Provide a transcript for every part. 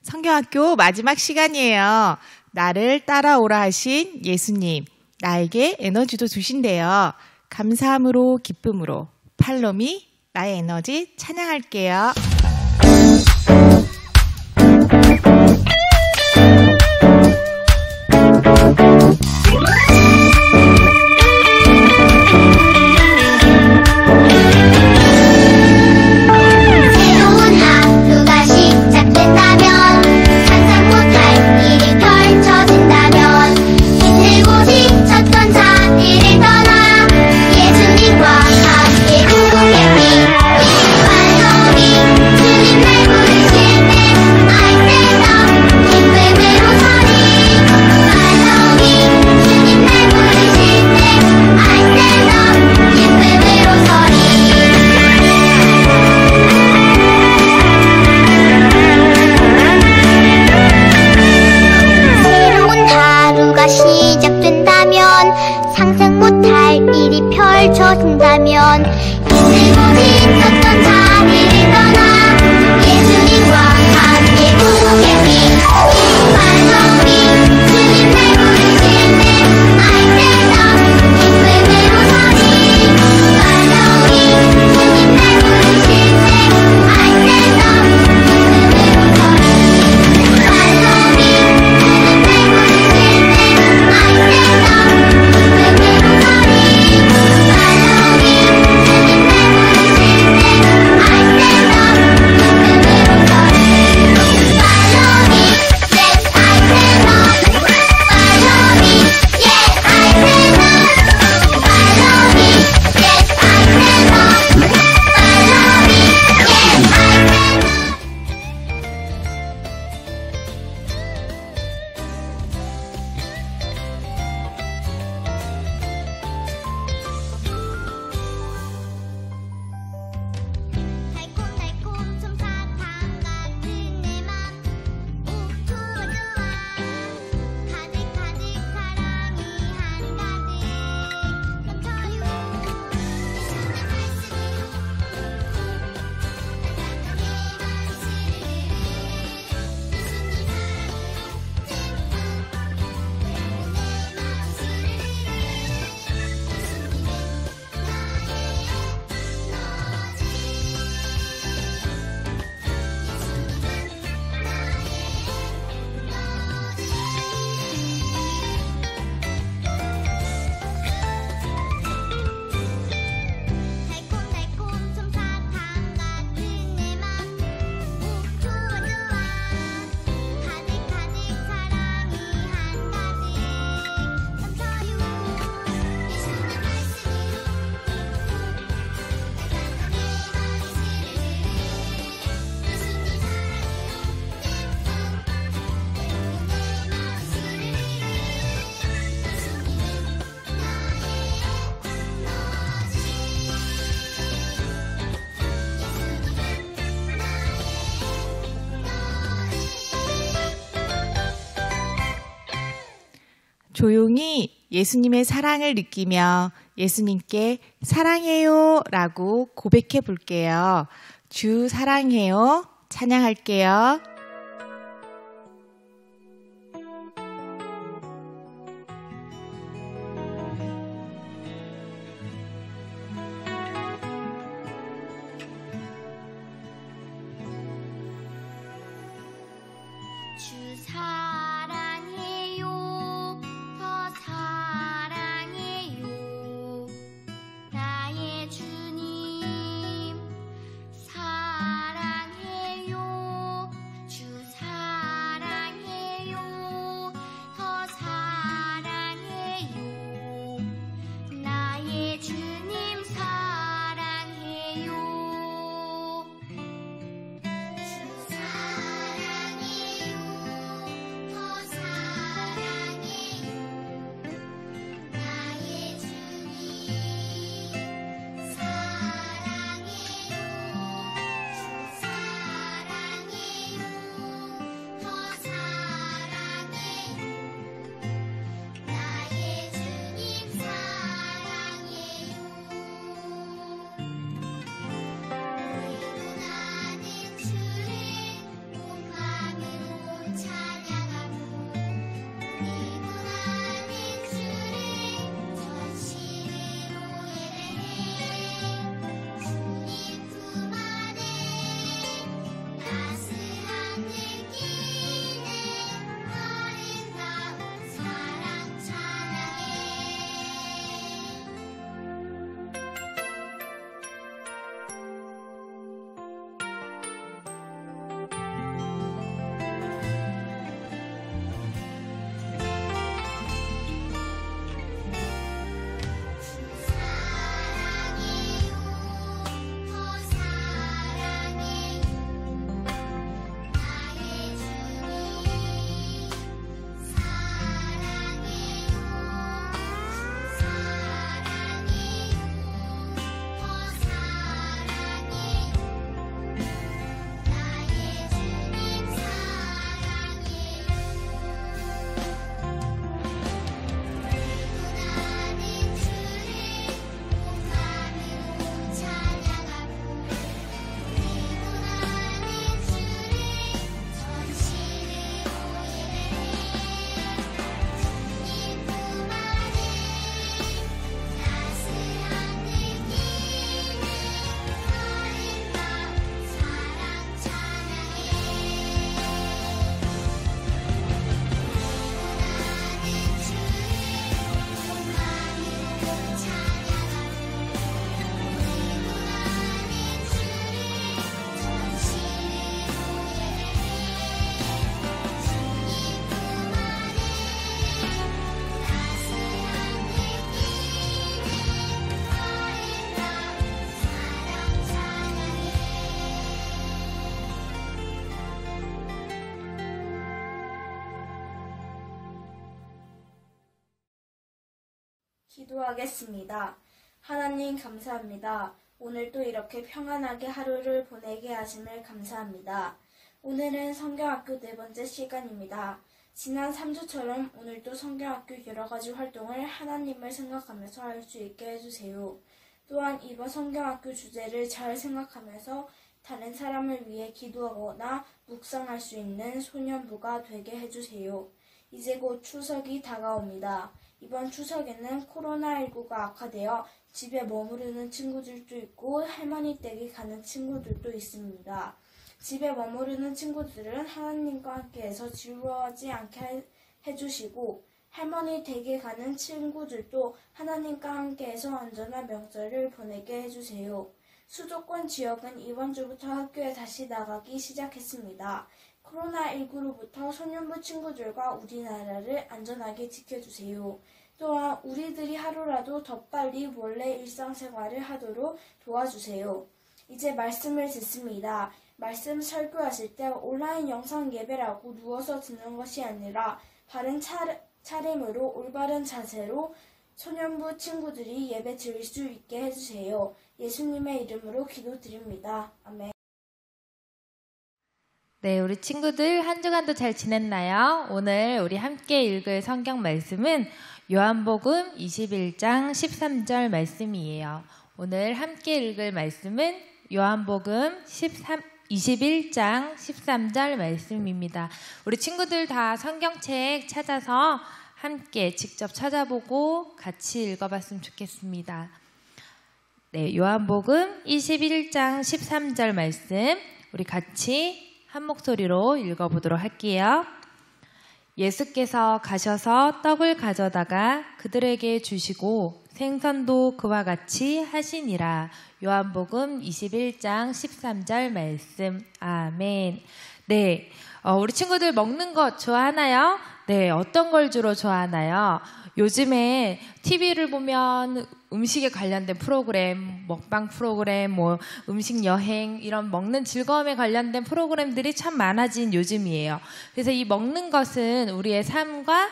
성경학교 마지막 시간이에요. 나를 따라오라 하신 예수님, 나에게 에너지도 주신대요. 감사함으로 기쁨으로 팔로미 나의 에너지 찬양할게요. 상상 못할 일이 펼쳐진다면 힘들고 지쳤던 자리를 떠나 예수님과 함께 구속의 빛 팔로미 주님 날 부르실 때 I stand up 기쁨으로 서리 팔로미 주님 날 부르실 때 I stand up 기쁨으로 서리 팔로미 주님 날 부르실 때 I stand up 조용히 예수님의 사랑을 느끼며 예수님께 사랑해요 라고 고백해 볼게요. 주 사랑해요. 찬양할게요. 주 사랑해요. 더 사랑해요. 나의 주님 사랑해요. 주 사랑해요. 더 사랑해요. 나의 주님 사랑해요. 주 사랑해요. 더 기도하겠습니다. 하나님 감사합니다. 오늘도 이렇게 평안하게 하루를 보내게 하심을 감사합니다. 오늘은 성경학교 4번째 시간입니다. 지난 3주처럼 오늘도 성경학교 여러가지 활동을 하나님을 생각하면서 할 수 있게 해주세요. 또한 이번 성경학교 주제를 잘 생각하면서 다른 사람을 위해 기도하거나 묵상할 수 있는 소년부가 되게 해주세요. 이제 곧 추석이 다가옵니다. 이번 추석에는 코로나19가 악화되어 집에 머무르는 친구들도 있고 할머니 댁에 가는 친구들도 있습니다. 집에 머무르는 친구들은 하나님과 함께해서 즐거워하지 않게 해주시고 할머니 댁에 가는 친구들도 하나님과 함께해서 안전한 명절을 보내게 해주세요. 수도권 지역은 이번 주부터 학교에 다시 나가기 시작했습니다. 코로나19로부터 소년부 친구들과 우리나라를 안전하게 지켜주세요. 또한 우리들이 하루라도 더 빨리 원래 일상생활을 하도록 도와주세요. 이제 말씀을 듣습니다. 말씀 설교하실 때 온라인 영상 예배라고 누워서 듣는 것이 아니라 바른 차림으로 올바른 자세로 소년부 친구들이 예배 드릴 수 있게 해주세요. 예수님의 이름으로 기도드립니다. 아멘. 네, 우리 친구들 한 주간도 잘 지냈나요? 오늘 우리 함께 읽을 성경 말씀은 요한복음 21장 13절 말씀이에요. 오늘 함께 읽을 말씀은 요한복음 21장 13절 말씀입니다. 우리 친구들 다 성경책 찾아서 함께 직접 찾아보고 같이 읽어봤으면 좋겠습니다. 네, 요한복음 21장 13절 말씀 우리 같이 한 목소리로 읽어보도록 할게요. 예수께서 가셔서 떡을 가져다가 그들에게 주시고 생선도 그와 같이 하시니라. 요한복음 21장 13절 말씀. 아멘. 네, 우리 친구들 먹는 것 좋아하나요? 네, 어떤 걸 주로 좋아하나요? 요즘에 TV를 보면 음식에 관련된 프로그램, 먹방 프로그램, 음식 여행, 이런 먹는 즐거움에 관련된 프로그램들이 참 많아진 요즘이에요. 그래서 이 먹는 것은 우리의 삶과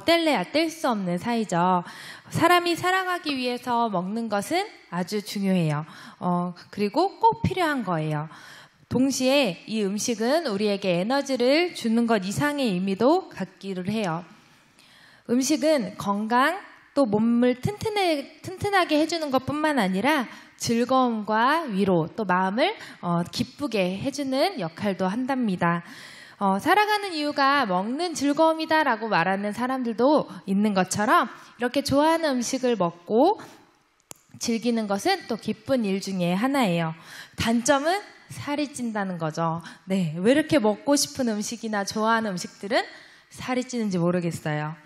뗄래야 뗄 수 없는 사이죠. 사람이 살아가기 위해서 먹는 것은 아주 중요해요. 그리고 꼭 필요한 거예요. 동시에 이 음식은 우리에게 에너지를 주는 것 이상의 의미도 갖기를 해요. 음식은 건강, 또 몸을 튼튼하게 해주는 것뿐만 아니라 즐거움과 위로, 또 마음을 기쁘게 해주는 역할도 한답니다. 살아가는 이유가 먹는 즐거움이다라고 말하는 사람들도 있는 것처럼 이렇게 좋아하는 음식을 먹고 즐기는 것은 또 기쁜 일 중에 하나예요. 단점은 살이 찐다는 거죠. 네, 왜 이렇게 먹고 싶은 음식이나 좋아하는 음식들은 살이 찌는지 모르겠어요.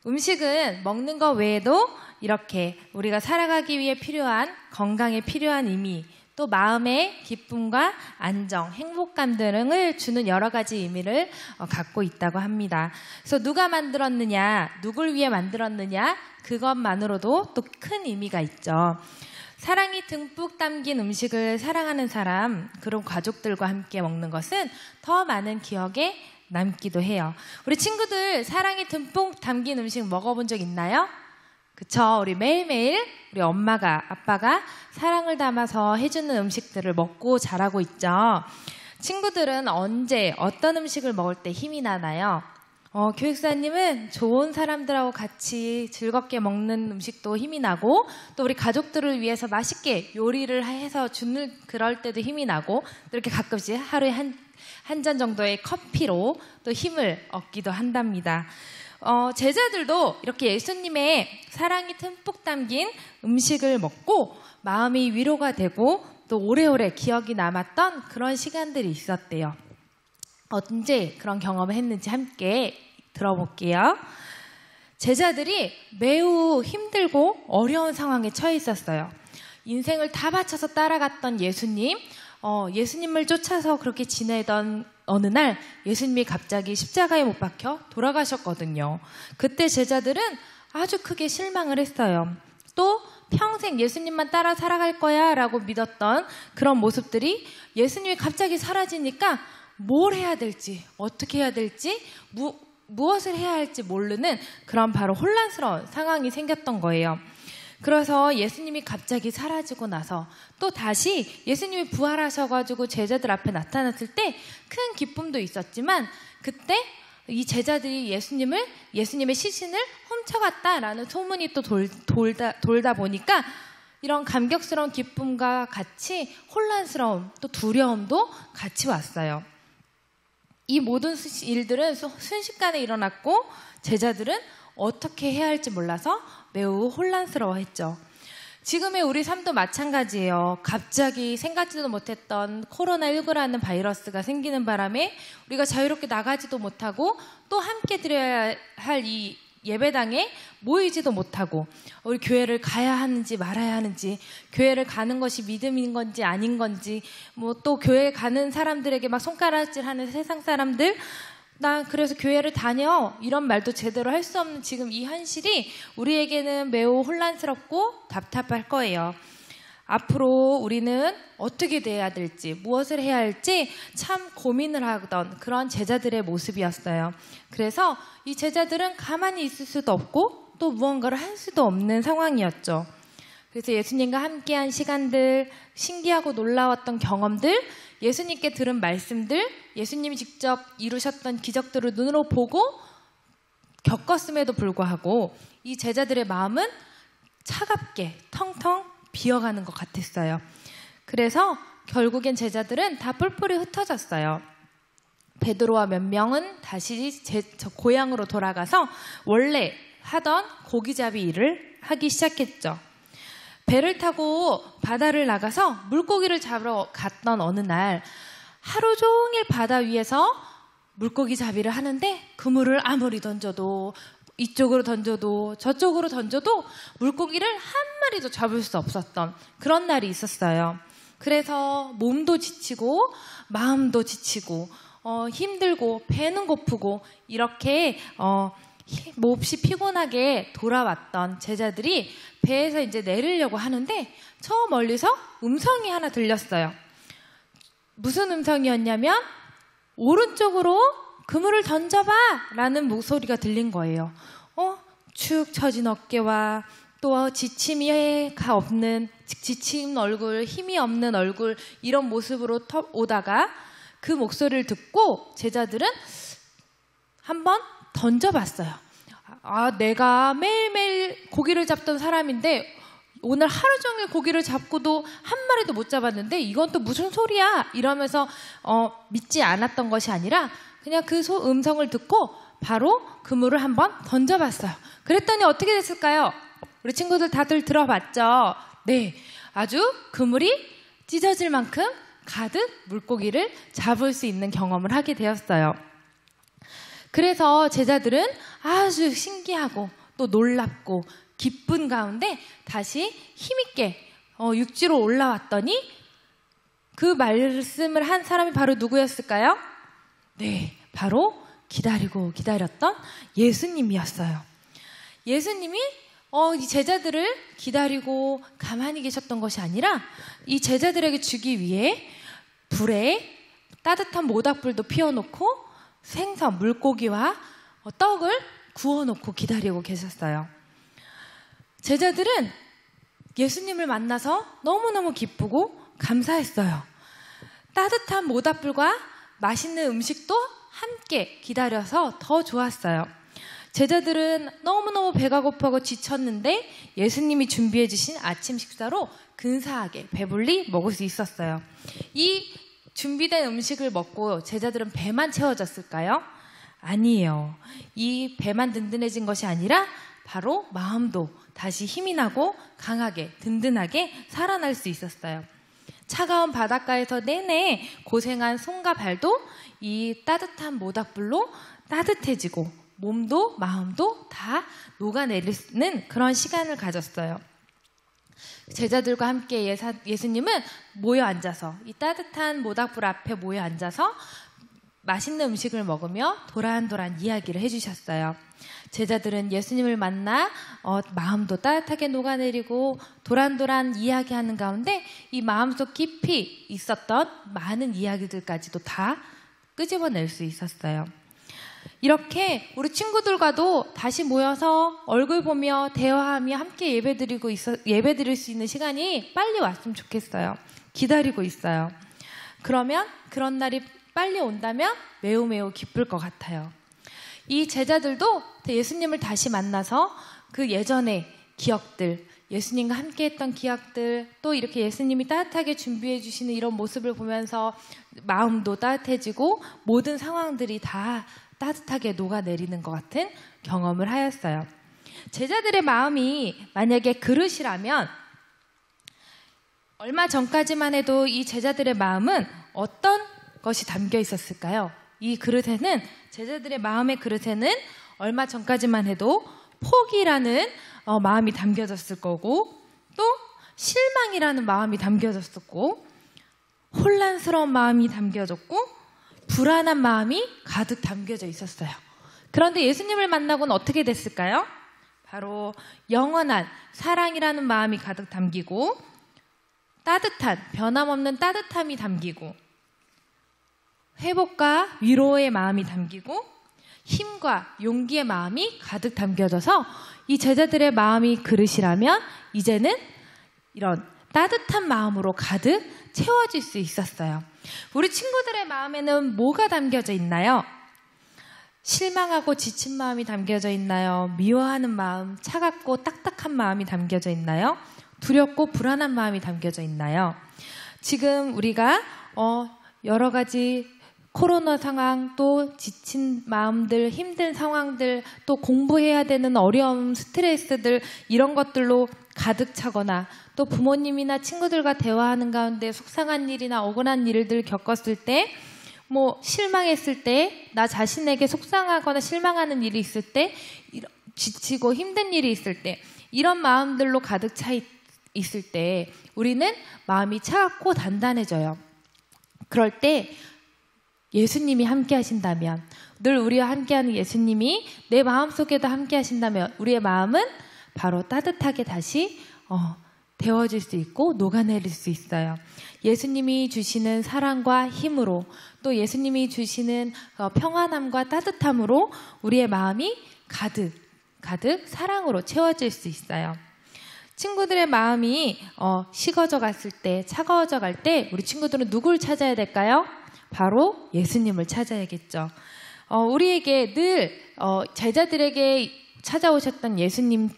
음식은 먹는 것 외에도 이렇게 우리가 살아가기 위해 필요한 건강에 필요한 의미, 또 마음의 기쁨과 안정, 행복감 등을 주는 여러 가지 의미를 갖고 있다고 합니다. 그래서 누가 만들었느냐, 누굴 위해 만들었느냐, 그것만으로도 또 큰 의미가 있죠. 사랑이 듬뿍 담긴 음식을 사랑하는 사람, 그런 가족들과 함께 먹는 것은 더 많은 기억에 남기도 해요. 우리 친구들 사랑이 듬뿍 담긴 음식 먹어본 적 있나요? 그쵸? 우리 매일매일 우리 엄마가, 아빠가 사랑을 담아서 해주는 음식들을 먹고 자라고 있죠. 친구들은 언제 어떤 음식을 먹을 때 힘이 나나요? 교육사님은 좋은 사람들하고 같이 즐겁게 먹는 음식도 힘이 나고, 또 우리 가족들을 위해서 맛있게 요리를 해서 주는 그럴 때도 힘이 나고, 또 이렇게 가끔씩 하루에 한 잔 정도의 커피로 또 힘을 얻기도 한답니다. 제자들도 이렇게 예수님의 사랑이 듬뿍 담긴 음식을 먹고 마음이 위로가 되고 또 오래오래 기억이 남았던 그런 시간들이 있었대요. 언제 그런 경험을 했는지 함께 들어볼게요. 제자들이 매우 힘들고 어려운 상황에 처해 있었어요. 인생을 다 바쳐서 따라갔던 예수님, 예수님을 쫓아서 그렇게 지내던 어느 날 예수님이 갑자기 십자가에 못 박혀 돌아가셨거든요. 그때 제자들은 아주 크게 실망을 했어요. 또 평생 예수님만 따라 살아갈 거야 라고 믿었던 그런 모습들이 예수님이 갑자기 사라지니까 뭘 해야 될지, 어떻게 해야 될지 무엇을 해야 할지 모르는 그런 바로 혼란스러운 상황이 생겼던 거예요. 그래서 예수님이 갑자기 사라지고 나서 또 다시 예수님이 부활하셔가지고 제자들 앞에 나타났을 때 큰 기쁨도 있었지만, 그때 이 제자들이 예수님의 시신을 훔쳐갔다라는 소문이 또 돌다 보니까 이런 감격스러운 기쁨과 같이 혼란스러움 또 두려움도 같이 왔어요. 이 모든 일들은 순식간에 일어났고 제자들은 어떻게 해야 할지 몰라서 매우 혼란스러워했죠. 지금의 우리 삶도 마찬가지예요. 갑자기 생각지도 못했던 코로나19라는 바이러스가 생기는 바람에 우리가 자유롭게 나가지도 못하고 또 함께 드려야 할 이 예배당에 모이지도 못하고, 우리 교회를 가야 하는지 말아야 하는지, 교회를 가는 것이 믿음인 건지 아닌 건지, 뭐 또 교회 가는 사람들에게 막 손가락질하는 세상 사람들, 나 그래서 교회를 다녀, 이런 말도 제대로 할 수 없는 지금 이 현실이 우리에게는 매우 혼란스럽고 답답할 거예요. 앞으로 우리는 어떻게 돼야 될지, 무엇을 해야 할지 참 고민을 하던 그런 제자들의 모습이었어요. 그래서 이 제자들은 가만히 있을 수도 없고 또 무언가를 할 수도 없는 상황이었죠. 그래서 예수님과 함께한 시간들, 신기하고 놀라웠던 경험들, 예수님께 들은 말씀들, 예수님이 직접 이루셨던 기적들을 눈으로 보고 겪었음에도 불구하고 이 제자들의 마음은 차갑게 텅텅 비어가는 것 같았어요. 그래서 결국엔 제자들은 다 뿔뿔이 흩어졌어요. 베드로와 몇 명은 다시 저 고향으로 돌아가서 원래 하던 고기잡이 일을 하기 시작했죠. 배를 타고 바다를 나가서 물고기를 잡으러 갔던 어느 날 하루 종일 바다 위에서 물고기 잡이를 하는데 그물을 아무리 던져도, 이쪽으로 던져도 저쪽으로 던져도 물고기를 한 마리도 잡을 수 없었던 그런 날이 있었어요. 그래서 몸도 지치고 마음도 지치고 힘들고 배는 고프고 이렇게 몹시 피곤하게 돌아왔던 제자들이 배에서 이제 내리려고 하는데 저 멀리서 음성이 하나 들렸어요. 무슨 음성이었냐면 오른쪽으로 그물을 던져봐 라는 목소리가 들린 거예요. 축 처진 어깨와 또 지침이 없는, 지친 얼굴, 힘이 없는 얼굴, 이런 모습으로 오다가 그 목소리를 듣고 제자들은 한번 던져봤어요. 내가 매일매일 고기를 잡던 사람인데 오늘 하루 종일 고기를 잡고도 한 마리도 못 잡았는데 이건 또 무슨 소리야? 이러면서 믿지 않았던 것이 아니라 그냥 그 음성을 듣고 바로 그물을 한번 던져봤어요. 그랬더니 어떻게 됐을까요? 우리 친구들 다들 들어봤죠? 네, 아주 그물이 찢어질 만큼 가득 물고기를 잡을 수 있는 경험을 하게 되었어요. 그래서 제자들은 아주 신기하고 또 놀랍고 기쁜 가운데 다시 힘있게 육지로 올라왔더니 그 말씀을 한 사람이 바로 누구였을까요? 네, 바로 기다리고 기다렸던 예수님이었어요. 예수님이 이 제자들을 기다리고 가만히 계셨던 것이 아니라 이 제자들에게 주기 위해 불에 따뜻한 모닥불도 피워놓고 생선, 물고기와 떡을 구워놓고 기다리고 계셨어요. 제자들은 예수님을 만나서 너무너무 기쁘고 감사했어요. 따뜻한 모닥불과 맛있는 음식도 함께 기다려서 더 좋았어요. 제자들은 너무너무 배가 고파고 지쳤는데 예수님이 준비해 주신 아침 식사로 근사하게 배불리 먹을 수 있었어요. 이 준비된 음식을 먹고 제자들은 배만 채워졌을까요? 아니에요. 이 배만 든든해진 것이 아니라 바로 마음도 다시 힘이 나고 강하게 든든하게 살아날 수 있었어요. 차가운 바닷가에서 내내 고생한 손과 발도 이 따뜻한 모닥불로 따뜻해지고 몸도 마음도 다 녹아내리는 그런 시간을 가졌어요. 제자들과 함께 예수님은 모여 앉아서 이 따뜻한 모닥불 앞에 모여 앉아서 맛있는 음식을 먹으며 도란도란 이야기를 해주셨어요. 제자들은 예수님을 만나 마음도 따뜻하게 녹아내리고 도란도란 이야기하는 가운데 이 마음속 깊이 있었던 많은 이야기들까지도 다 끄집어낼 수 있었어요. 이렇게 우리 친구들과도 다시 모여서 얼굴 보며 대화하며 함께 예배드릴 수 있는 시간이 빨리 왔으면 좋겠어요. 기다리고 있어요. 그러면 그런 날이 빨리 온다면 매우 매우 기쁠 것 같아요. 이 제자들도 예수님을 다시 만나서 그 예전의 기억들, 예수님과 함께 했던 기억들, 또 이렇게 예수님이 따뜻하게 준비해 주시는 이런 모습을 보면서 마음도 따뜻해지고 모든 상황들이 다 따뜻하게 녹아내리는 것 같은 경험을 하였어요. 제자들의 마음이 만약에 그릇이라면 얼마 전까지만 해도 이 제자들의 마음은 어떤 것이 담겨 있었을까요? 이 그릇에는, 제자들의 마음의 그릇에는 얼마 전까지만 해도 포기라는 마음이 담겨졌을 거고, 또 실망이라는 마음이 담겨졌었고, 혼란스러운 마음이 담겨졌고, 불안한 마음이 가득 담겨져 있었어요. 그런데 예수님을 만나고는 어떻게 됐을까요? 바로 영원한 사랑이라는 마음이 가득 담기고, 따뜻한, 변함없는 따뜻함이 담기고, 회복과 위로의 마음이 담기고, 힘과 용기의 마음이 가득 담겨져서 이 제자들의 마음이 그릇이라면 이제는 이런 따뜻한 마음으로 가득 채워질 수 있었어요. 우리 친구들의 마음에는 뭐가 담겨져 있나요? 실망하고 지친 마음이 담겨져 있나요? 미워하는 마음, 차갑고 딱딱한 마음이 담겨져 있나요? 두렵고 불안한 마음이 담겨져 있나요? 지금 우리가 여러 가지 코로나 상황, 또 지친 마음들, 힘든 상황들, 또 공부해야 되는 어려움, 스트레스들, 이런 것들로 가득 차거나, 또 부모님이나 친구들과 대화하는 가운데 속상한 일이나 억울한 일들 겪었을 때, 실망했을 때, 나 자신에게 속상하거나 실망하는 일이 있을 때, 지치고 힘든 일이 있을 때, 이런 마음들로 가득 차 있을 때 우리는 마음이 차갑고 단단해져요. 그럴 때 예수님이 함께 하신다면, 늘 우리와 함께하는 예수님이 내 마음속에도 함께 하신다면 우리의 마음은 바로 따뜻하게 다시 데워질 수 있고 녹아내릴 수 있어요. 예수님이 주시는 사랑과 힘으로, 또 예수님이 주시는 평안함과 따뜻함으로 우리의 마음이 가득 사랑으로 채워질 수 있어요. 친구들의 마음이 식어져 갔을 때, 차가워져 갈 때 우리 친구들은 누굴 찾아야 될까요? 바로 예수님을 찾아야겠죠. 우리에게 늘 제자들에게 찾아오셨던 예수님인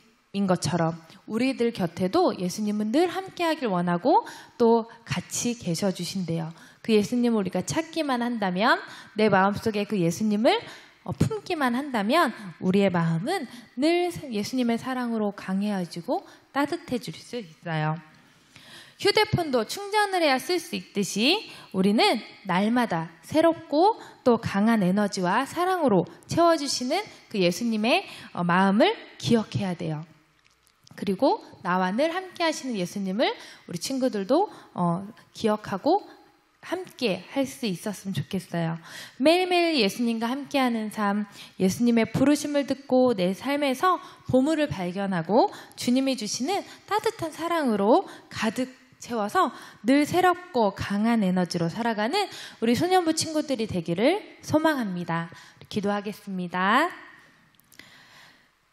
것처럼 우리들 곁에도 예수님은 늘 함께하길 원하고 또 같이 계셔주신대요. 그 예수님을 우리가 찾기만 한다면, 내 마음속에 그 예수님을 품기만 한다면 우리의 마음은 늘 예수님의 사랑으로 강해지고 따뜻해질 수 있어요. 휴대폰도 충전을 해야 쓸 수 있듯이 우리는 날마다 새롭고 또 강한 에너지와 사랑으로 채워주시는 그 예수님의 마음을 기억해야 돼요. 그리고 나와 늘 함께 하시는 예수님을 우리 친구들도 기억하고 함께 할 수 있었으면 좋겠어요. 매일매일 예수님과 함께하는 삶, 예수님의 부르심을 듣고 내 삶에서 보물을 발견하고 주님이 주시는 따뜻한 사랑으로 가득 채워서 늘 새롭고 강한 에너지로 살아가는 우리 소년부 친구들이 되기를 소망합니다. 기도하겠습니다.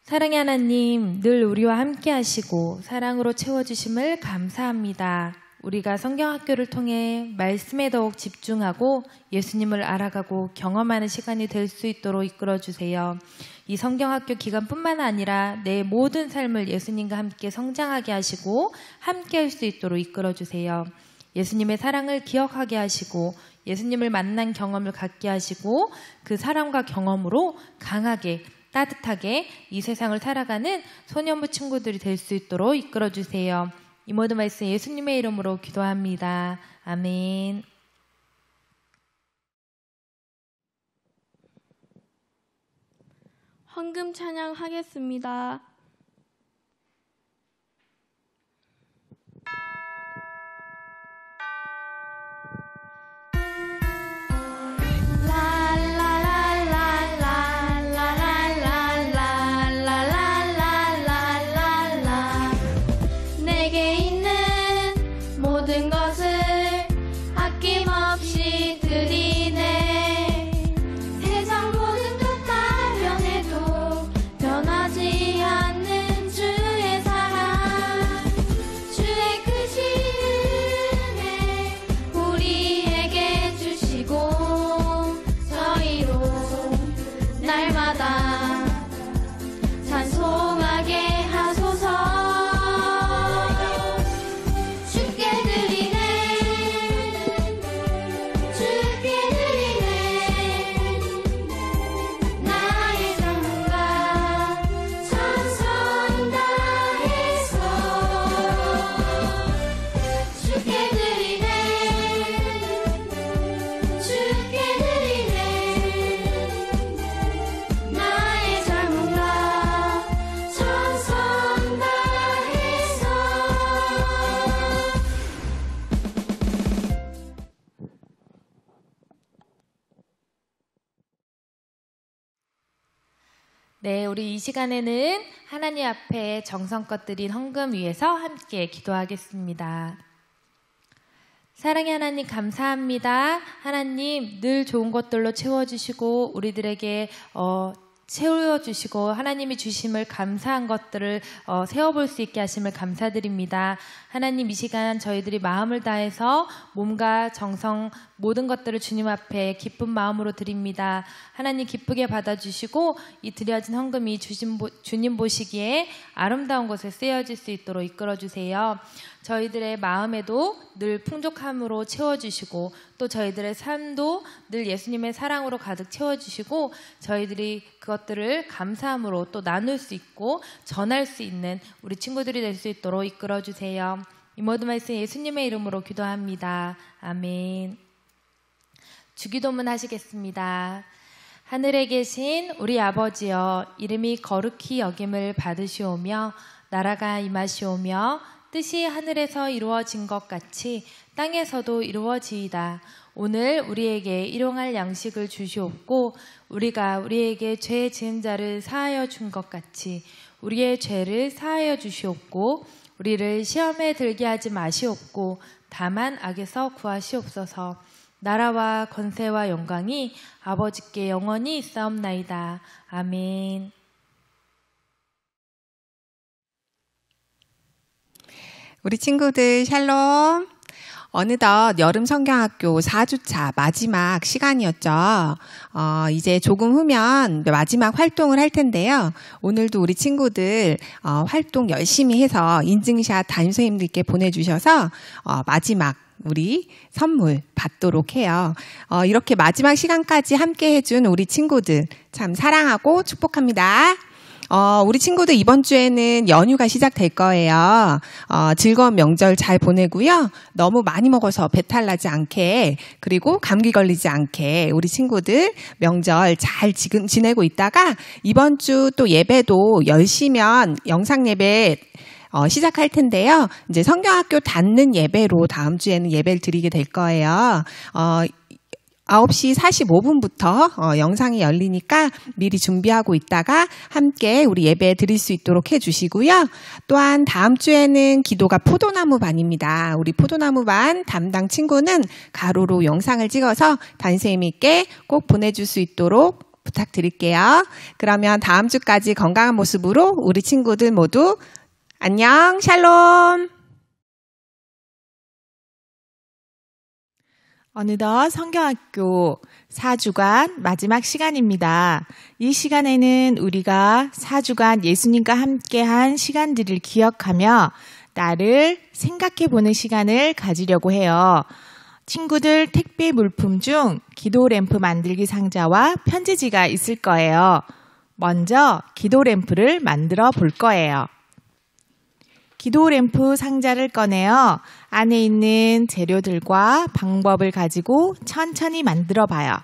사랑의 하나님, 늘 우리와 함께 하시고 사랑으로 채워주심을 감사합니다. 우리가 성경학교를 통해 말씀에 더욱 집중하고 예수님을 알아가고 경험하는 시간이 될 수 있도록 이끌어주세요. 이 성경학교 기간뿐만 아니라 내 모든 삶을 예수님과 함께 성장하게 하시고 함께 할 수 있도록 이끌어주세요. 예수님의 사랑을 기억하게 하시고 예수님을 만난 경험을 갖게 하시고 그 사랑과 경험으로 강하게 따뜻하게 이 세상을 살아가는 소년부 친구들이 될 수 있도록 이끌어주세요. 이 모든 말씀 예수님의 이름으로 기도합니다. 아멘. 헌금 찬양하겠습니다. 내게 있는 모든 것을 아낌없이 드리네. 세상 모든 것 다 날마다 찬송하게 하소서. 주께 드리네 주께 드리네 나의 삶과 찬송 다해서. 주께 드리네 주께 드리네 나의 삶과 찬송 다해서. 네, 우리 이 시간에는 하나님 앞에 정성껏 드린 헌금 위해서 함께 기도하겠습니다. 사랑의 하나님 감사합니다. 하나님 늘 좋은 것들로 채워주시고 우리들에게 채워주시고 하나님이 주심을 감사한 것들을 세워볼 수 있게 하심을 감사드립니다. 하나님 이 시간 저희들이 마음을 다해서 몸과 정성 모든 것들을 주님 앞에 기쁜 마음으로 드립니다. 하나님 기쁘게 받아주시고 이 드려진 헌금이 주님 보시기에 아름다운 곳에 쓰여질 수 있도록 이끌어주세요. 저희들의 마음에도 늘 풍족함으로 채워주시고 또 저희들의 삶도 늘 예수님의 사랑으로 가득 채워주시고 저희들이 그것들을 감사함으로 또 나눌 수 있고 전할 수 있는 우리 친구들이 될 수 있도록 이끌어주세요. 이 모든 말씀 예수님의 이름으로 기도합니다. 아멘. 주기도문 하시겠습니다. 하늘에 계신 우리 아버지여, 이름이 거룩히 여김을 받으시오며 나라가 임하시오며 뜻이 하늘에서 이루어진 것 같이 땅에서도 이루어지이다. 오늘 우리에게 일용할 양식을 주시옵고 우리가 우리에게 죄 지은 자를 사하여 준 것 같이 우리의 죄를 사하여 주시옵고 우리를 시험에 들게 하지 마시옵고 다만 악에서 구하시옵소서. 나라와 권세와 영광이 아버지께 영원히 있사옵나이다. 아멘. 우리 친구들 샬롬. 어느덧 여름 성경학교 4주차 마지막 시간이었죠. 이제 조금 후면 마지막 활동을 할 텐데요. 오늘도 우리 친구들 활동 열심히 해서 인증샷 담임선생님들께 보내주셔서 마지막 우리 선물 받도록 해요. 이렇게 마지막 시간까지 함께 해준 우리 친구들 참 사랑하고 축복합니다. 우리 친구들 이번 주에는 연휴가 시작될 거예요. 즐거운 명절 잘 보내고요. 너무 많이 먹어서 배탈 나지 않게, 그리고 감기 걸리지 않게 우리 친구들 명절 잘 지금 지내고 있다가 이번 주 또 예배도 10시면 영상 예배 시작할 텐데요. 이제 성경학교 닫는 예배로 다음 주에는 예배를 드리게 될 거예요. 9시 45분부터 영상이 열리니까 미리 준비하고 있다가 함께 우리 예배 드릴 수 있도록 해주시고요. 또한 다음 주에는 기도가 포도나무 반입니다. 우리 포도나무 반 담당 친구는 가로로 영상을 찍어서 담임선생님께 꼭 보내줄 수 있도록 부탁드릴게요. 그러면 다음 주까지 건강한 모습으로 우리 친구들 모두 안녕, 샬롬. 어느덧 성경학교 4주간 마지막 시간입니다. 이 시간에는 우리가 4주간 예수님과 함께한 시간들을 기억하며 나를 생각해보는 시간을 가지려고 해요. 친구들 택배 물품 중 기도 램프 만들기 상자와 편지지가 있을 거예요. 먼저 기도 램프를 만들어 볼 거예요. 기도 램프 상자를 꺼내어 안에 있는 재료들과 방법을 가지고 천천히 만들어 봐요.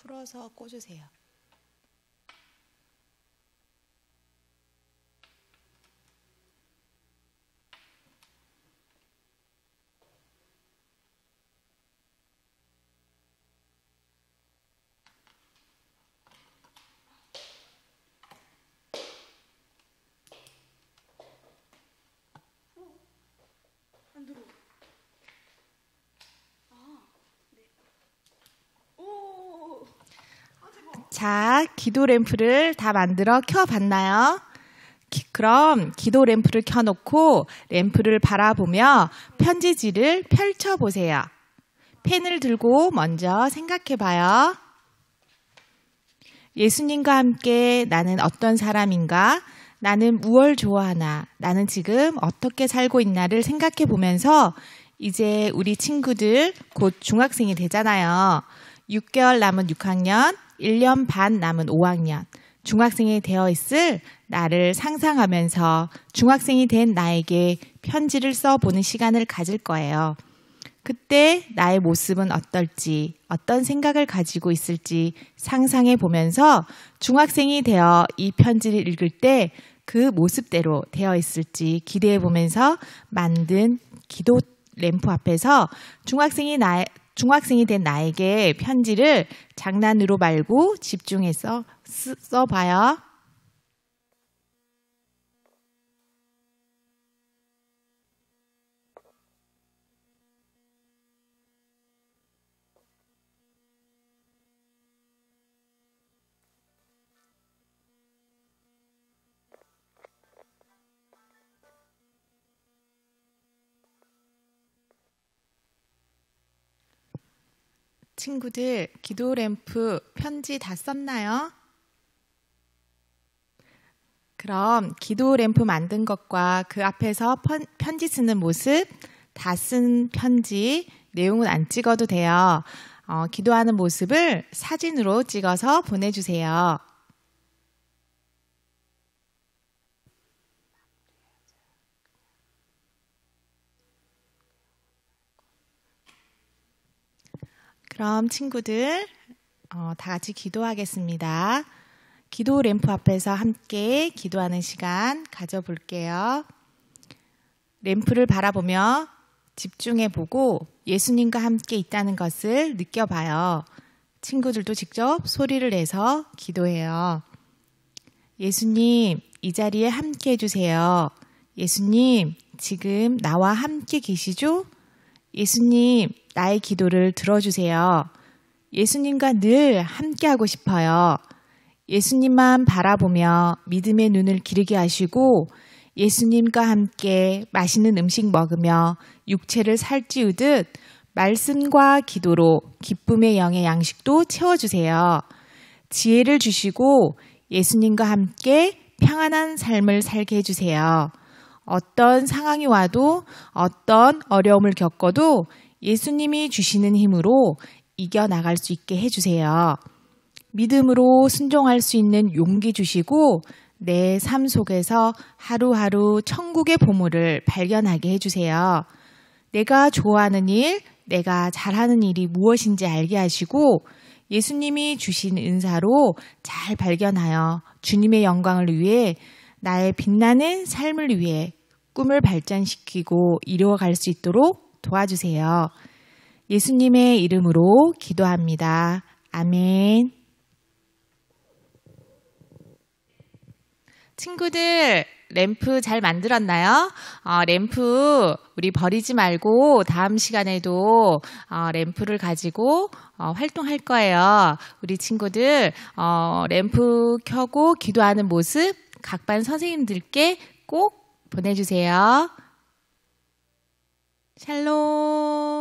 풀어서 꽂으세요. 안 들어. 자, 기도 램프를 다 만들어 켜봤나요? 그럼 기도 램프를 켜놓고 램프를 바라보며 편지지를 펼쳐보세요. 펜을 들고 먼저 생각해봐요. 예수님과 함께 나는 어떤 사람인가? 나는 무엇을 좋아하나? 나는 지금 어떻게 살고 있나를 생각해보면서 이제 우리 친구들 곧 중학생이 되잖아요. 6개월 남은 6학년, 1년 반 남은 5학년, 중학생이 되어 있을 나를 상상하면서 중학생이 된 나에게 편지를 써보는 시간을 가질 거예요. 그때 나의 모습은 어떨지, 어떤 생각을 가지고 있을지 상상해 보면서 중학생이 되어 이 편지를 읽을 때 그 모습대로 되어 있을지 기대해 보면서 만든 기도 램프 앞에서 중학생이 된 나에게 편지를 장난으로 말고 집중해서 써봐요. 친구들, 기도 램프 편지 다 썼나요? 그럼 기도 램프 만든 것과 그 앞에서 편지 쓰는 모습, 다 쓴 편지, 내용은 안 찍어도 돼요. 기도하는 모습을 사진으로 찍어서 보내주세요. 그럼 친구들 다 같이 기도하겠습니다. 기도 램프 앞에서 함께 기도하는 시간 가져볼게요. 램프를 바라보며 집중해보고 예수님과 함께 있다는 것을 느껴봐요. 친구들도 직접 소리를 내서 기도해요. 예수님, 이 자리에 함께 해주세요. 예수님, 지금 나와 함께 계시죠? 예수님, 나의 기도를 들어주세요. 예수님과 늘 함께하고 싶어요. 예수님만 바라보며 믿음의 눈을 기르게 하시고 예수님과 함께 맛있는 음식 먹으며 육체를 살찌우듯 말씀과 기도로 기쁨의 영의 양식도 채워주세요. 지혜를 주시고 예수님과 함께 평안한 삶을 살게 해주세요. 어떤 상황이 와도 어떤 어려움을 겪어도 예수님이 주시는 힘으로 이겨나갈 수 있게 해주세요. 믿음으로 순종할 수 있는 용기 주시고 내 삶 속에서 하루하루 천국의 보물을 발견하게 해주세요. 내가 좋아하는 일, 내가 잘하는 일이 무엇인지 알게 하시고 예수님이 주신 은사로 잘 발견하여 주님의 영광을 위해 나의 빛나는 삶을 위해 꿈을 발전시키고 이루어갈 수 있도록 도와주세요. 예수님의 이름으로 기도합니다. 아멘. 친구들, 램프 잘 만들었나요? 램프 우리 버리지 말고 다음 시간에도 램프를 가지고 활동할 거예요. 우리 친구들 램프 켜고 기도하는 모습 각 반 선생님들께 꼭 보내주세요. 샬롬.